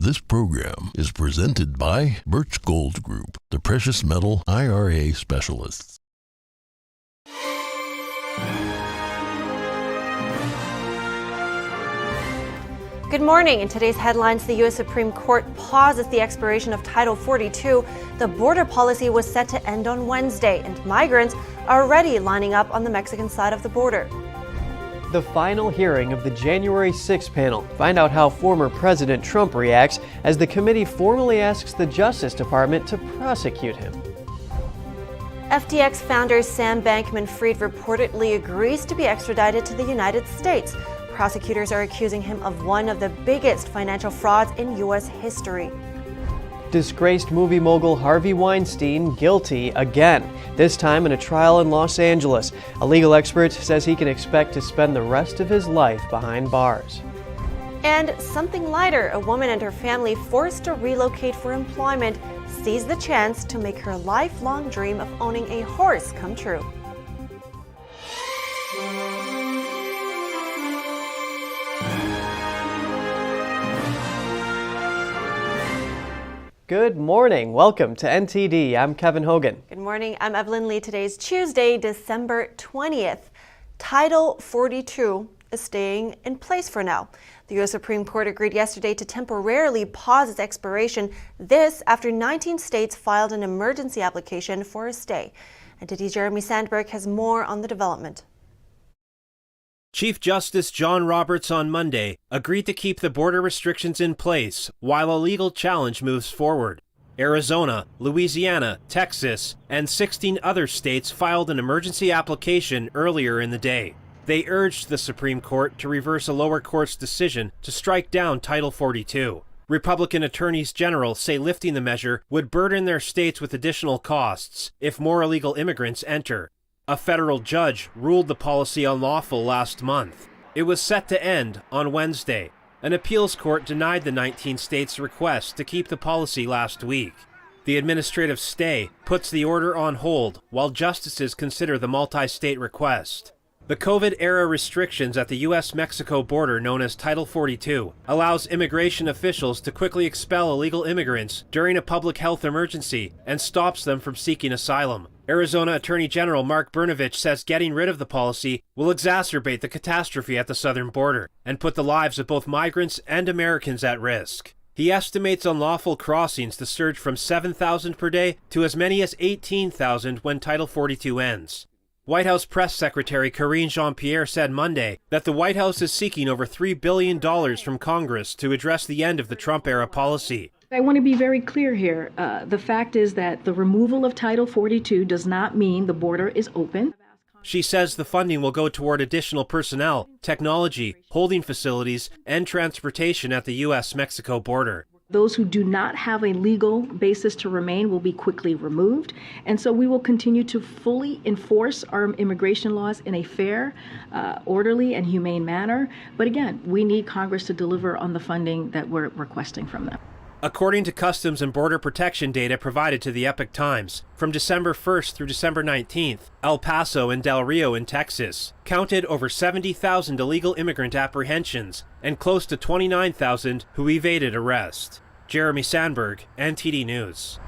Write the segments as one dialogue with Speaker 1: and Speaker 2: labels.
Speaker 1: This program is presented by Birch Gold Group, the precious metal IRA specialists.
Speaker 2: Good morning. In today's headlines, the U.S. Supreme Court pauses the expiration of Title 42. The border policy was set to end on Wednesday, and migrants are already lining up on the Mexican side of the border.
Speaker 3: The final hearing of the January 6 panel. Find out how former President Trump reacts as the committee formally asks the Justice Department to prosecute him.
Speaker 2: FTX founder Sam Bankman-Fried reportedly agrees to be extradited to the United States. Prosecutors are accusing him of one of the biggest financial frauds in U.S. history.
Speaker 3: Disgraced movie mogul Harvey Weinstein guilty again, this time in a trial in Los Angeles. A legal expert says he can expect to spend the rest of his life behind bars.
Speaker 2: And something lighter, a woman and her family forced to relocate for employment seized the chance to make her lifelong dream of owning a horse come true.
Speaker 3: Good morning. Welcome to NTD. I'm Kevin Hogan.
Speaker 2: Good morning. I'm Evelyn Lee. Today's Tuesday, December 20th. Title 42 is staying in place for now. The U.S. Supreme Court agreed yesterday to temporarily pause its expiration. This after 19 states filed an emergency application for a stay. NTD's Jeremy Sandberg has more on the development.
Speaker 4: Chief Justice John Roberts on Monday agreed to keep the border restrictions in place while a legal challenge moves forward. Arizona, Louisiana, Texas, and 16 other states filed an emergency application earlier in the day. They urged the Supreme Court to reverse a lower court's decision to strike down Title 42. Republican attorneys general say lifting the measure would burden their states with additional costs if more illegal immigrants enter. A federal judge ruled the policy unlawful last month. It was set to end on Wednesday. An appeals court denied the 19 states' request to keep the policy last week. The administrative stay puts the order on hold while justices consider the multi-state request. The COVID-era restrictions at the U.S.-Mexico border, known as Title 42, allows immigration officials to quickly expel illegal immigrants during a public health emergency and stops them from seeking asylum. Arizona Attorney General Mark Brnovich says getting rid of the policy will exacerbate the catastrophe at the southern border and put the lives of both migrants and Americans at risk. He estimates unlawful crossings to surge from 7,000 per day to as many as 18,000 when Title 42 ends. White House Press Secretary Karine Jean-Pierre said Monday that the White House is seeking over $3 billion from Congress to address the end of the Trump-era policy.
Speaker 5: I want to be very clear here. The fact is that the removal of Title 42 does not mean the border is open.
Speaker 4: She says the funding will go toward additional personnel, technology, holding facilities, and transportation at the U.S.-Mexico border.
Speaker 5: Those who do not have a legal basis to remain will be quickly removed. And so we will continue to fully enforce our immigration laws in a fair, orderly, and humane manner. But again, we need Congress to deliver on the funding that we're requesting from them.
Speaker 4: According to Customs and Border Protection data provided to the Epoch Times, from December 1st through December 19th, El Paso and Del Rio in Texas counted over 70,000 illegal immigrant apprehensions and close to 29,000 who evaded arrest. Jeremy Sandberg, NTD News.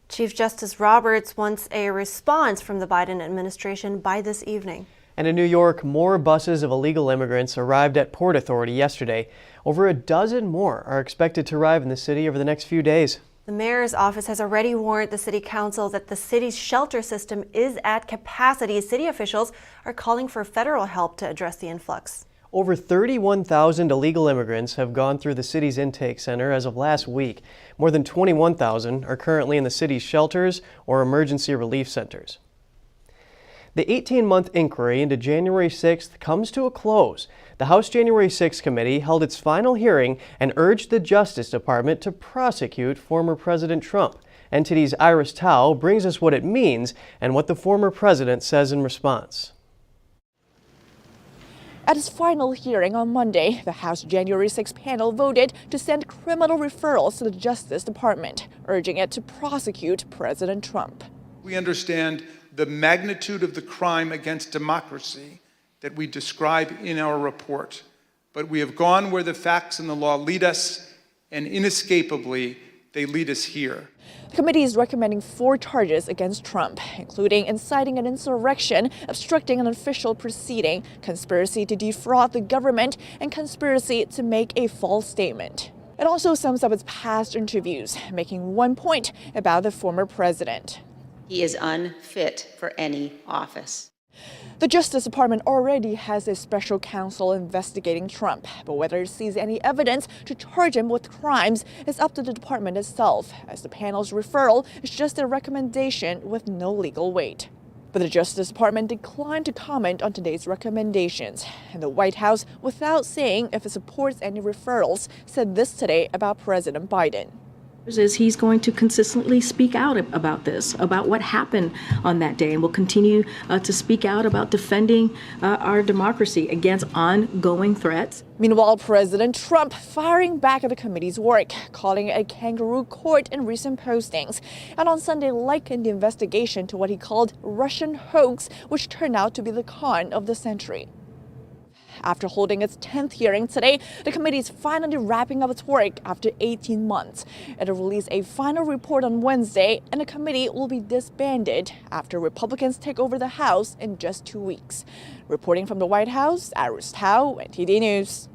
Speaker 2: Chief Justice Roberts wants a response from the Biden administration by this evening.
Speaker 3: And in New York, more buses of illegal immigrants arrived at Port Authority yesterday. Over a dozen more are expected to arrive in the city over the next few days.
Speaker 2: The mayor's office has already warned the city council that the city's shelter system is at capacity. City officials are calling for federal help to address the influx.
Speaker 3: Over 31,000 illegal immigrants have gone through the city's intake center as of last week. More than 21,000 are currently in the city's shelters or emergency relief centers. The 18-month inquiry into January 6th comes to a close. The House January 6th committee held its final hearing and urged the Justice Department to prosecute former President Trump. NTD's Iris Tao brings us what it means and what the former president says in response.
Speaker 6: At its final hearing on Monday, the House January 6 panel voted to send criminal referrals to the Justice Department, urging it to prosecute President Trump.
Speaker 7: We understand the magnitude of the crime against democracy that we describe in our report, but we have gone where the facts and the law lead us, and inescapably, they lead us here.
Speaker 6: The committee is recommending 4 charges against Trump, including inciting an insurrection, obstructing an official proceeding, conspiracy to defraud the government, and conspiracy to make a false statement. It also sums up its past interviews, making one point about the former president.
Speaker 8: He is unfit for any office.
Speaker 6: The Justice Department already has a special counsel investigating Trump, but whether it sees any evidence to charge him with crimes is up to the department itself, as the panel's referral is just a recommendation with no legal weight. But the Justice Department declined to comment on today's recommendations, and the White House, without saying if it supports any referrals, said this today about President Biden.
Speaker 5: Is he's going to consistently speak out about this, about what happened on that day, and will continue to speak out about defending our democracy against ongoing threats.
Speaker 6: Meanwhile, President Trump firing back at the committee's work, calling it a kangaroo court in recent postings, and on Sunday likened the investigation to what he called Russian hoax, which turned out to be the con of the century. After holding its 10th hearing today, the committee is finally wrapping up its work after 18 months. It'll release a final report on Wednesday, and the committee will be disbanded after Republicans take over the House in just 2 weeks. Reporting from the White House, Iris Tao, NTD News.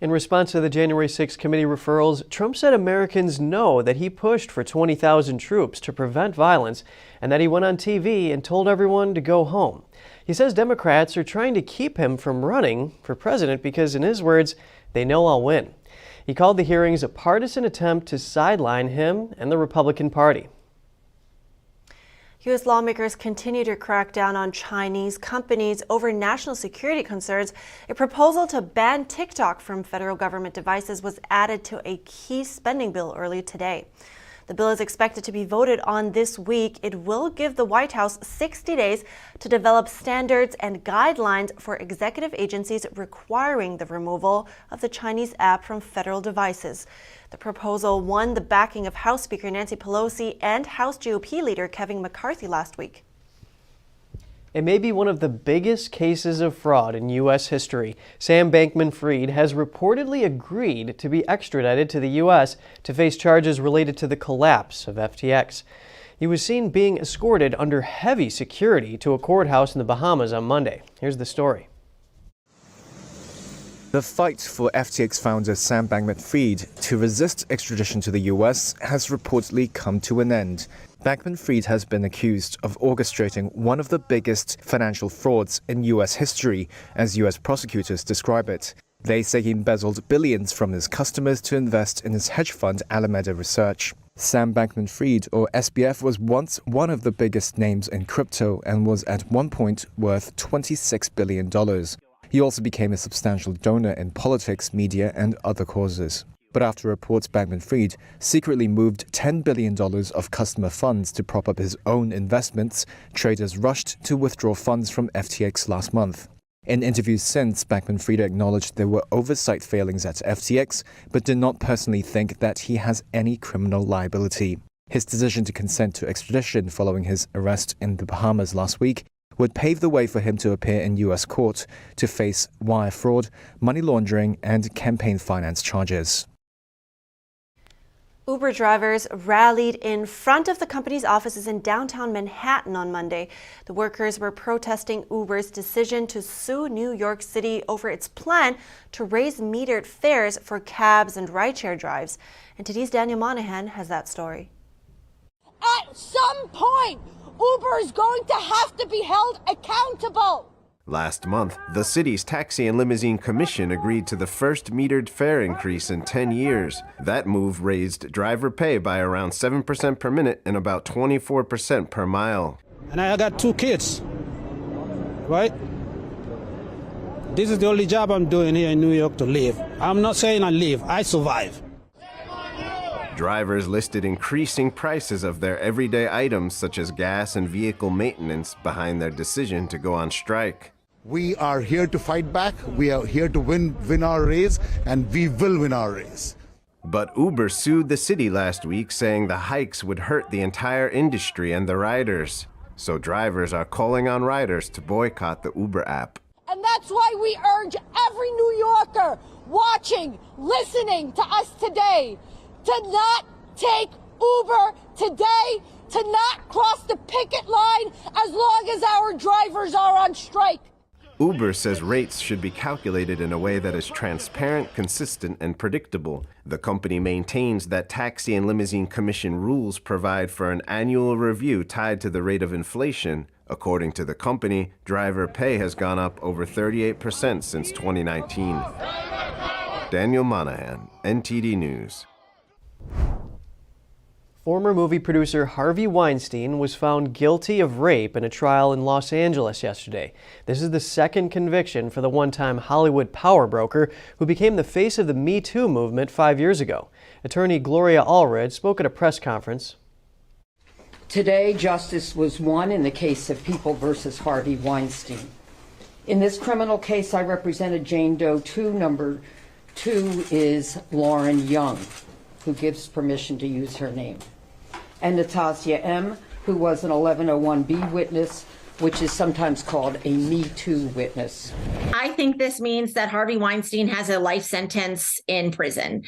Speaker 3: In response to the January 6 committee referrals, Trump said Americans know that he pushed for 20,000 troops to prevent violence and that he went on TV and told everyone to go home. He says Democrats are trying to keep him from running for president because, in his words, they know I'll win. He called the hearings a partisan attempt to sideline him and the Republican Party.
Speaker 2: U.S. lawmakers continue to crack down on Chinese companies over national security concerns. A proposal to ban TikTok from federal government devices was added to a key spending bill early today. The bill is expected to be voted on this week. It will give the White House 60 days to develop standards and guidelines for executive agencies requiring the removal of the Chinese app from federal devices. The proposal won the backing of House Speaker Nancy Pelosi and House GOP leader Kevin McCarthy last week.
Speaker 3: It may be one of the biggest cases of fraud in U.S. history. Sam Bankman-Fried has reportedly agreed to be extradited to the U.S. to face charges related to the collapse of FTX. He was seen being escorted under heavy security to a courthouse in the Bahamas on Monday. Here's the story.
Speaker 9: The fight for FTX founder Sam Bankman-Fried to resist extradition to the U.S. has reportedly come to an end. Bankman-Fried has been accused of orchestrating one of the biggest financial frauds in U.S. history, as U.S. prosecutors describe it. They say he embezzled billions from his customers to invest in his hedge fund Alameda Research. Sam Bankman-Fried, or SBF, was once one of the biggest names in crypto and was at one point worth $26 billion. He also became a substantial donor in politics, media, and other causes. But after reports Bankman-Fried secretly moved $10 billion of customer funds to prop up his own investments, traders rushed to withdraw funds from FTX last month. In interviews since, Bankman-Fried acknowledged there were oversight failings at FTX, but did not personally think that he has any criminal liability. His decision to consent to extradition following his arrest in the Bahamas last week would pave the way for him to appear in U.S. court to face wire fraud, money laundering, and campaign finance charges.
Speaker 2: Uber drivers rallied in front of the company's offices in downtown Manhattan on Monday. The workers were protesting Uber's decision to sue New York City over its plan to raise metered fares for cabs and rideshare drives. And NTD's Daniel Monahan has that story.
Speaker 10: At some point, Uber is going to have to be held accountable.
Speaker 11: Last month, the city's Taxi and Limousine Commission agreed to the first metered fare increase in 10 years. That move raised driver pay by around 7% per minute and about 24% per mile.
Speaker 12: And I got 2 kids, right? This is the only job I'm doing here in New York to live. I'm not saying I live, I survive.
Speaker 11: Drivers listed increasing prices of their everyday items such as gas and vehicle maintenance behind their decision to go on strike.
Speaker 13: We are here to fight back. We are here to win our race, and we will win our race.
Speaker 11: But Uber sued the city last week, saying the hikes would hurt the entire industry and the riders. So drivers are calling on riders to boycott the Uber app.
Speaker 10: And that's why we urge every New Yorker, watching, listening to us today to not take Uber today, to not cross the picket line as long as our drivers are on strike.
Speaker 11: Uber says rates should be calculated in a way that is transparent, consistent, and predictable. The company maintains that taxi and limousine commission rules provide for an annual review tied to the rate of inflation. According to the company, driver pay has gone up over 38% since 2019. Daniel Monahan, NTD News.
Speaker 3: Former movie producer Harvey Weinstein was found guilty of rape in a trial in Los Angeles yesterday. This is the second conviction for the one-time Hollywood power broker who became the face of the Me Too movement 5 years ago. Attorney Gloria Allred spoke at a press conference.
Speaker 14: Today, justice was won in the case of People versus Harvey Weinstein. In this criminal case, I represented Jane Doe 2. Number 2 is Lauren Young, who gives permission to use her name, and Natasha M., who was an 1101B witness, which is sometimes called a Me Too witness.
Speaker 8: I think this means that Harvey Weinstein has a life sentence in prison.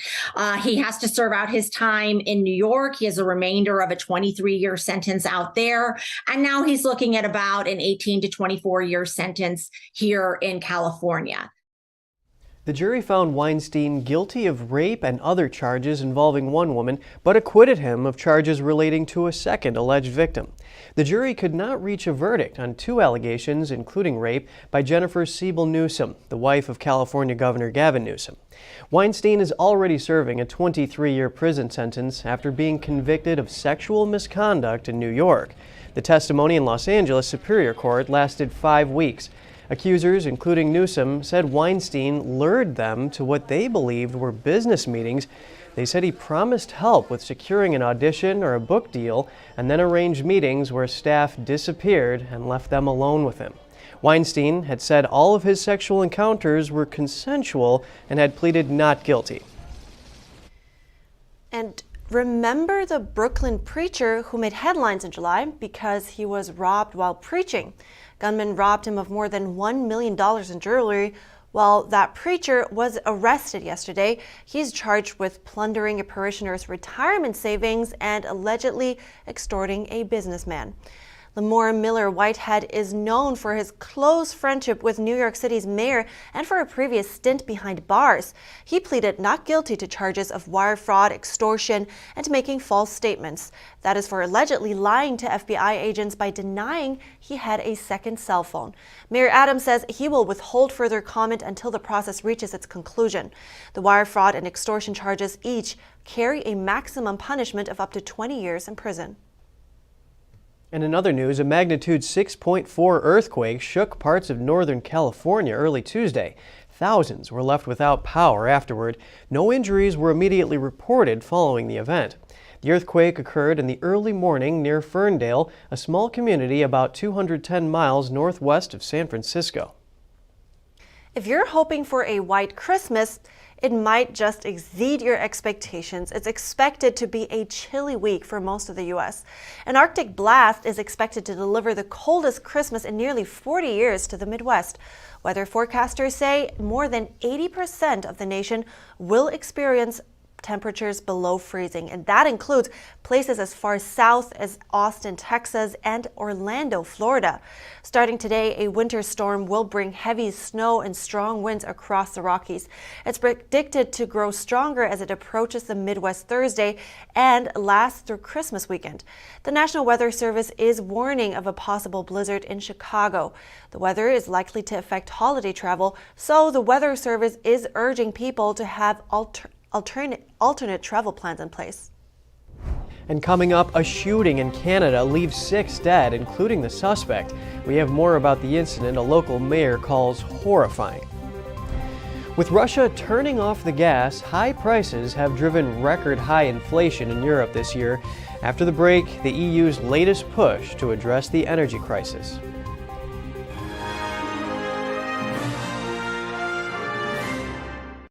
Speaker 8: He has to serve out his time in New York. He has a remainder of a 23-year sentence out there. And now he's looking at about an 18 to 24-year sentence here in California.
Speaker 3: The jury found Weinstein guilty of rape and other charges involving one woman, but acquitted him of charges relating to a second alleged victim. The jury could not reach a verdict on 2 allegations, including rape, by Jennifer Siebel Newsom, the wife of California Governor Gavin Newsom. Weinstein is already serving a 23-year prison sentence after being convicted of sexual misconduct in New York. The testimony in Los Angeles Superior Court lasted 5 weeks. Accusers, including Newsom, said Weinstein lured them to what they believed were business meetings. They said he promised help with securing an audition or a book deal and then arranged meetings where staff disappeared and left them alone with him. Weinstein had said all of his sexual encounters were consensual and had pleaded not guilty.
Speaker 2: And remember the Brooklyn preacher who made headlines in July because he was robbed while preaching? Gunmen robbed him of more than $1 million in jewelry. While that preacher was arrested yesterday, he's charged with plundering a parishioner's retirement savings and allegedly extorting a businessman. Lamar Miller Whitehead is known for his close friendship with New York City's mayor and for a previous stint behind bars. He pleaded not guilty to charges of wire fraud, extortion, and making false statements. That is for allegedly lying to FBI agents by denying he had a second cell phone. Mayor Adams says he will withhold further comment until the process reaches its conclusion. The wire fraud and extortion charges each carry a maximum punishment of up to 20 years in prison.
Speaker 3: And in other news, a magnitude 6.4 earthquake shook parts of Northern California early Tuesday. Thousands were left without power afterward. No injuries were immediately reported following the event. The earthquake occurred in the early morning near Ferndale, a small community about 210 miles northwest of San Francisco.
Speaker 2: If you're hoping for a white Christmas, it might just exceed your expectations. It's expected to be a chilly week for most of the U.S. An Arctic blast is expected to deliver the coldest Christmas in nearly 40 years to the Midwest. Weather forecasters say more than 80% of the nation will experience temperatures below freezing, and that includes places as far south as Austin, Texas, and Orlando, Florida. Starting today, a winter storm will bring heavy snow and strong winds across the Rockies. It's predicted to grow stronger as it approaches the Midwest Thursday and lasts through Christmas weekend. The National Weather Service is warning of a possible blizzard in Chicago. The weather is likely to affect holiday travel, so the Weather Service is urging people to have alternate travel plans in place.
Speaker 3: And coming up, a shooting in Canada leaves 6 dead, including the suspect. We have more about the incident a local mayor calls horrifying. With Russia turning off the gas, high prices have driven record high inflation in Europe this year. After the break, the EU's latest push to address the energy crisis.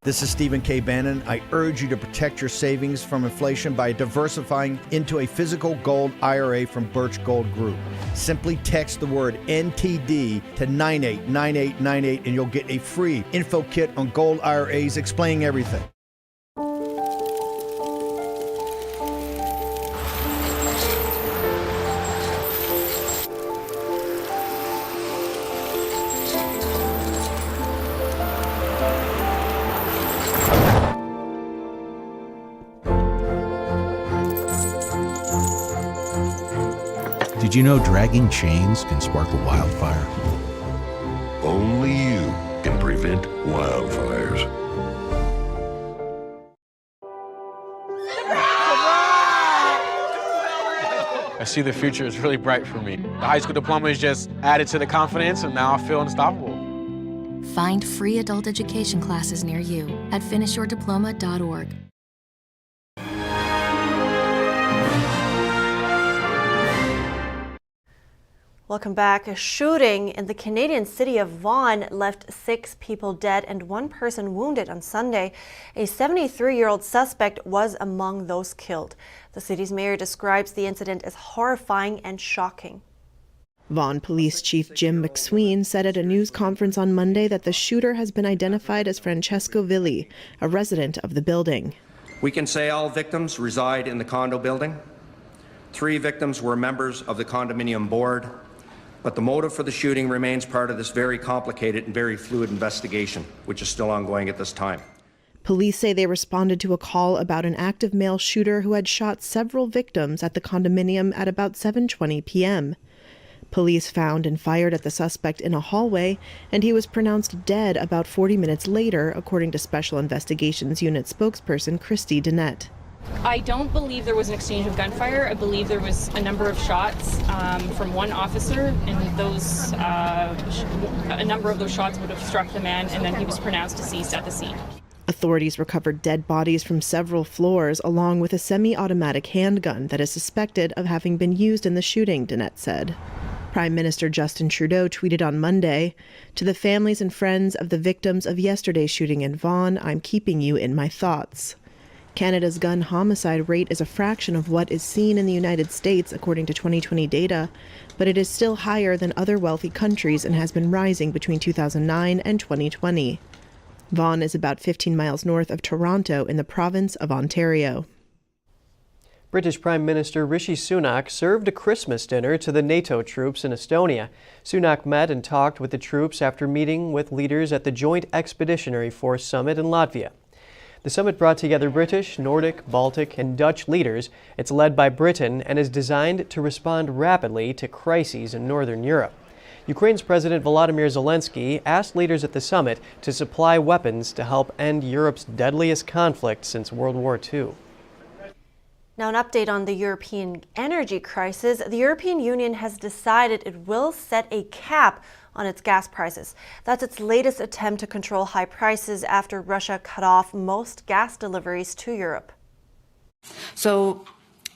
Speaker 15: This is Stephen K. Bannon. I urge you to protect your savings from inflation by diversifying into a physical gold IRA from Birch Gold Group. Simply text the word NTD to 989898 and you'll get a free info kit on gold IRAs explaining everything.
Speaker 16: Did you know dragging chains can spark a wildfire?
Speaker 1: Only you can prevent wildfires.
Speaker 17: I see the future is really bright for me. The high school diploma is just added to the confidence, and now I feel unstoppable.
Speaker 18: Find free adult education classes near you at finishyourdiploma.org.
Speaker 2: Welcome back. A shooting in the Canadian city of Vaughan left 6 people dead and 1 person wounded on Sunday. A 73-year-old suspect was among those killed. The city's mayor describes the incident as horrifying and shocking.
Speaker 19: Vaughan Police Chief Jim McSween said at a news conference on Monday that the shooter has been identified as Francesco Villi, a resident of the building.
Speaker 20: We can say all victims reside in the condo building. 3 victims were members of the condominium board. But the motive for the shooting remains part of this very complicated and very fluid investigation, which is still ongoing at this time.
Speaker 19: Police say they responded to a call about an active male shooter who had shot several victims at the condominium at about 7:20 p.m. Police found and fired at the suspect in a hallway, and he was pronounced dead about 40 minutes later, according to Special Investigations Unit spokesperson Christy Dennett.
Speaker 21: I don't believe there was an exchange of gunfire. I believe there was a number of shots from one officer, and those a number of those shots would have struck the man, and then he was pronounced deceased at the scene.
Speaker 19: Authorities recovered dead bodies from several floors, along with a semi-automatic handgun that is suspected of having been used in the shooting, Dennett said. Prime Minister Justin Trudeau tweeted on Monday, "To the families and friends of the victims of yesterday's shooting in Vaughan, I'm keeping you in my thoughts." Canada's gun homicide rate is a fraction of what is seen in the United States, according to 2020 data, but it is still higher than other wealthy countries and has been rising between 2009 and 2020. Vaughan is about 15 miles north of Toronto in the province of Ontario.
Speaker 3: British Prime Minister Rishi Sunak served a Christmas dinner to the NATO troops in Estonia. Sunak met and talked with the troops after meeting with leaders at the Joint Expeditionary Force Summit in Latvia. The summit brought together British, Nordic, Baltic, and Dutch leaders. It's led by Britain and is designed to respond rapidly to crises in Northern Europe. Ukraine's President Volodymyr Zelensky asked leaders at the summit to supply weapons to help end Europe's deadliest conflict since World War II.
Speaker 2: Now, an update on the European energy crisis. The European Union has decided it will set a cap on its gas prices. That's its latest attempt to control high prices after Russia cut off most gas deliveries to Europe.
Speaker 22: So,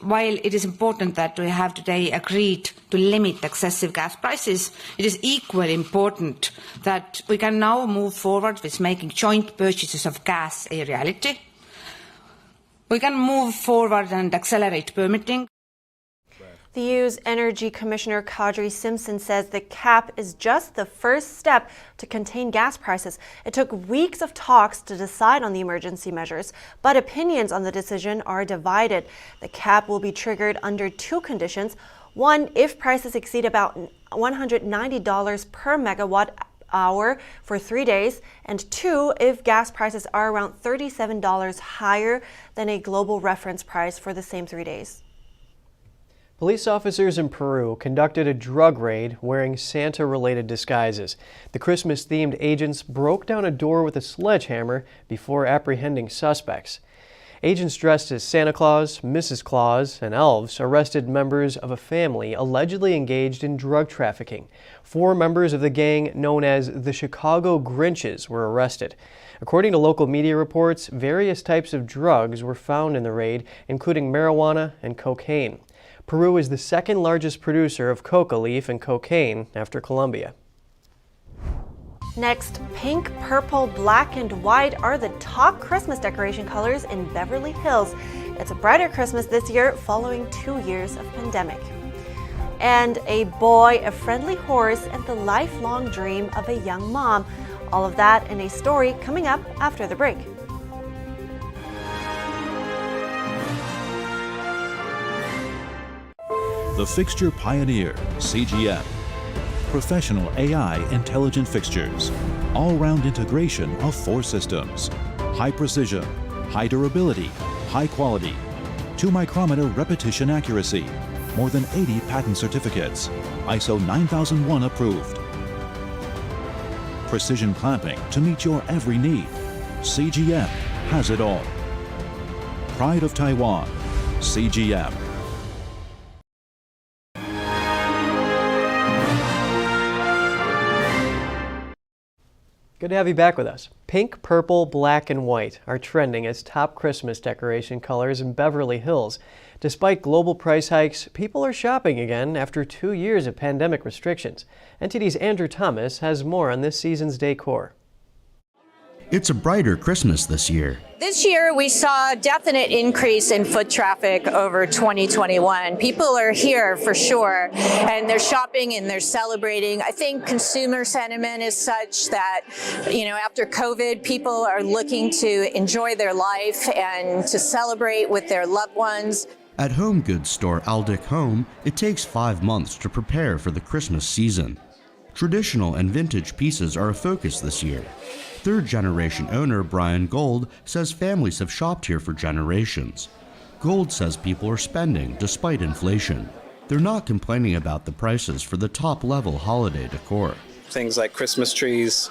Speaker 22: while it is important that we have today agreed to limit excessive gas prices, it is equally important that we can now move forward with making joint purchases of gas a reality. We can move forward and accelerate permitting.
Speaker 2: The EU's Energy Commissioner Kadri Simpson says the cap is just the first step to contain gas prices. It took weeks of talks to decide on the emergency measures, but opinions on the decision are divided. The cap will be triggered under 2 conditions. One, if prices exceed about $190 per megawatt hour for 3 days, and 2, if gas prices are around $37 higher than a global reference price for the same 3 days.
Speaker 3: Police officers in Peru conducted a drug raid wearing Santa-related disguises. The Christmas-themed agents broke down a door with a sledgehammer before apprehending suspects. Agents dressed as Santa Claus, Mrs. Claus, and elves arrested members of a family allegedly engaged in drug trafficking. 4 members of the gang known as the Chicago Grinches were arrested. According to local media reports, various types of drugs were found in the raid, including marijuana and cocaine. Peru is the second largest producer of coca leaf and cocaine after Colombia.
Speaker 2: Next, pink, purple, black, and white are the top Christmas decoration colors in Beverly Hills. It's a brighter Christmas this year following 2 years of pandemic. And a boy, a friendly horse, and the lifelong dream of a young mom. All of that in a story coming up after the break.
Speaker 4: The Fixture Pioneer, CGM. Professional AI intelligent fixtures. All-round integration of 4 systems. High precision, high durability, high quality. 2-micrometer repetition accuracy. More than 80 patent certificates. ISO 9001 approved. Precision clamping to meet your every need. CGM has it all. Pride of Taiwan, CGM.
Speaker 3: Good to have you back with us. Pink, purple, black, and white are trending as top Christmas decoration colors in Beverly Hills. Despite global price hikes, people are shopping again after 2 years of pandemic restrictions. NTD's Andrew Thomas has more on this season's decor.
Speaker 7: It's a brighter Christmas this year.
Speaker 23: This year, we saw a definite increase in foot traffic over 2021. People are here for sure, and they're shopping and they're celebrating. I think consumer sentiment is such that, after COVID, people are looking to enjoy their life and to celebrate with their loved ones.
Speaker 7: At home goods store Aldic Home, it takes 5 months to prepare for the Christmas season. Traditional and vintage pieces are a focus this year. Third-generation owner Brian Gold says families have shopped here for generations. Gold says people are spending despite inflation. They're not complaining about the prices for the top-level holiday decor.
Speaker 24: Things like Christmas trees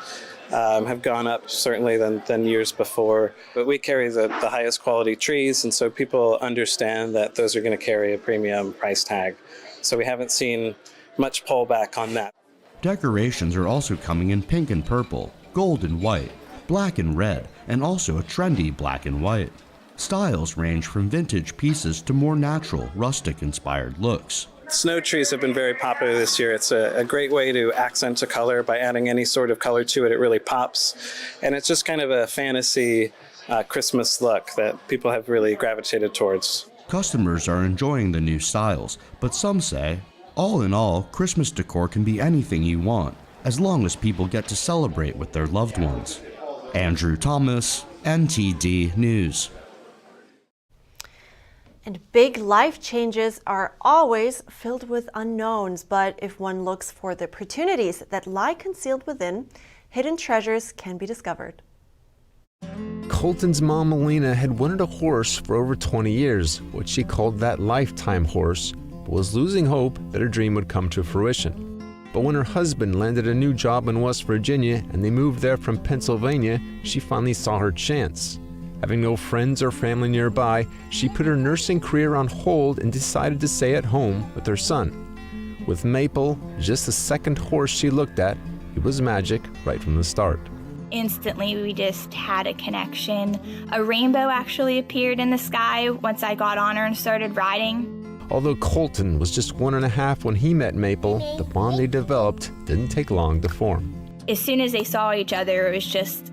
Speaker 24: have gone up certainly than years before, but we carry the highest quality trees, and so people understand that those are going to carry a premium price tag. So we haven't seen much pullback on that.
Speaker 7: Decorations are also coming in pink and purple, gold and white, black and red, and also a trendy black and white. Styles range from vintage pieces to more natural, rustic-inspired looks.
Speaker 24: Snow trees have been very popular this year. It's a great way to accent a color by adding any sort of color to it. It really pops. And it's just kind of a fantasy Christmas look that people have really gravitated towards.
Speaker 7: Customers are enjoying the new styles, but some say, all in all, Christmas decor can be anything you want, as long as people get to celebrate with their loved ones. Andrew Thomas, NTD News.
Speaker 2: And big life changes are always filled with unknowns, but if one looks for the opportunities that lie concealed within, hidden treasures can be discovered.
Speaker 25: Colton's mom, Melina, had wanted a horse for over 20 years, what she called that lifetime horse, but was losing hope that her dream would come to fruition. But when her husband landed a new job in West Virginia and they moved there from Pennsylvania, she finally saw her chance. Having no friends or family nearby, she put her nursing career on hold and decided to stay at home with her son. With Maple, just the second horse she looked at, it was magic right from the start.
Speaker 26: Instantly, we just had a connection. A rainbow actually appeared in the sky once I got on her and started riding.
Speaker 25: Although Colton was just 1.5 when he met Maple, the bond they developed didn't take long to form.
Speaker 26: As soon as they saw each other, it was just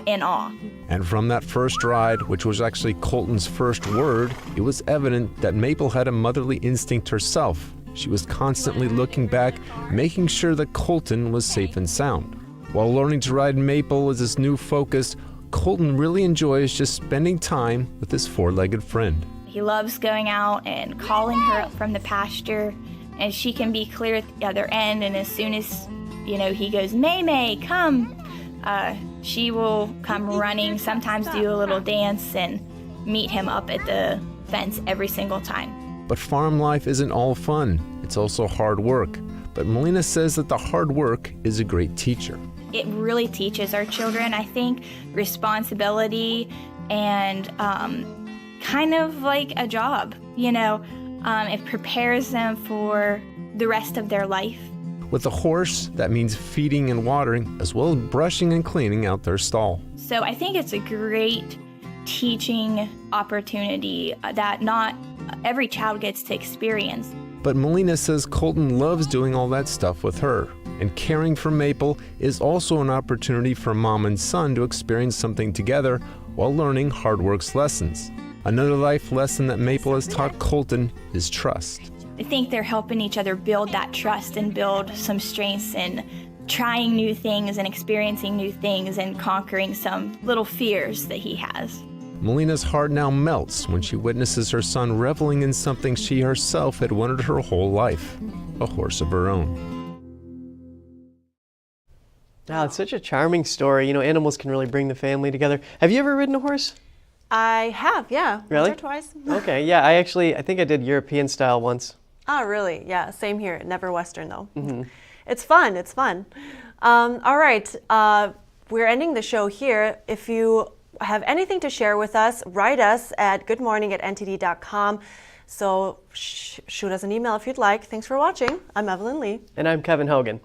Speaker 26: in awe.
Speaker 25: And from that first ride, which was actually Colton's first word, it was evident that Maple had a motherly instinct herself. She was constantly looking back, making sure that Colton was safe and sound. While learning to ride Maple as his new focus, Colton really enjoys just spending time with his 4-legged friend.
Speaker 26: He loves going out and calling her up from the pasture, and she can be clear at the other end, and as soon as, he goes, May, come, she will come running, sometimes do a little dance, and meet him up at the fence every single time.
Speaker 25: But farm life isn't all fun. It's also hard work. But Melina says that the hard work is a great teacher.
Speaker 26: It really teaches our children, I think, responsibility and kind of like a job, it prepares them for the rest of their life.
Speaker 25: With a horse, that means feeding and watering, as well as brushing and cleaning out their stall.
Speaker 26: So I think it's a great teaching opportunity that not every child gets to experience.
Speaker 25: But Melina says Colton loves doing all that stuff with her. And caring for Maple is also an opportunity for mom and son to experience something together while learning hard work's lessons. Another life lesson that Maple has taught Colton is trust.
Speaker 26: I think they're helping each other build that trust and build some strengths in trying new things and experiencing new things and conquering some little fears that he has.
Speaker 25: Melina's heart now melts when she witnesses her son reveling in something she herself had wanted her whole life, a horse of her own.
Speaker 3: Wow, it's such a charming story. You know, animals can really bring the family together. Have you ever ridden a horse?
Speaker 2: I have, yeah.
Speaker 3: Really?
Speaker 2: Once or twice.
Speaker 3: Okay, yeah, I think I did European style once.
Speaker 2: Oh, really? Yeah, same here. Never Western, though. Mm-hmm. It's fun. It's fun. All right. We're ending the show here. If you have anything to share with us, write us at goodmorning@ntd.com. So shoot us an email if you'd like. Thanks for watching. I'm Evelyn Lee.
Speaker 3: And I'm Kevin Hogan.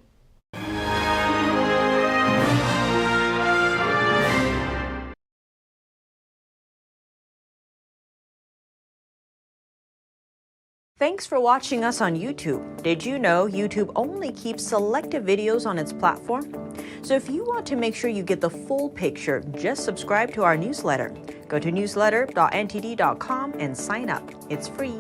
Speaker 5: Thanks for watching us on YouTube. Did you know YouTube only keeps selective videos on its platform? So if you want to make sure you get the full picture, just subscribe to our newsletter. Go to newsletter.ntd.com and sign up. It's free.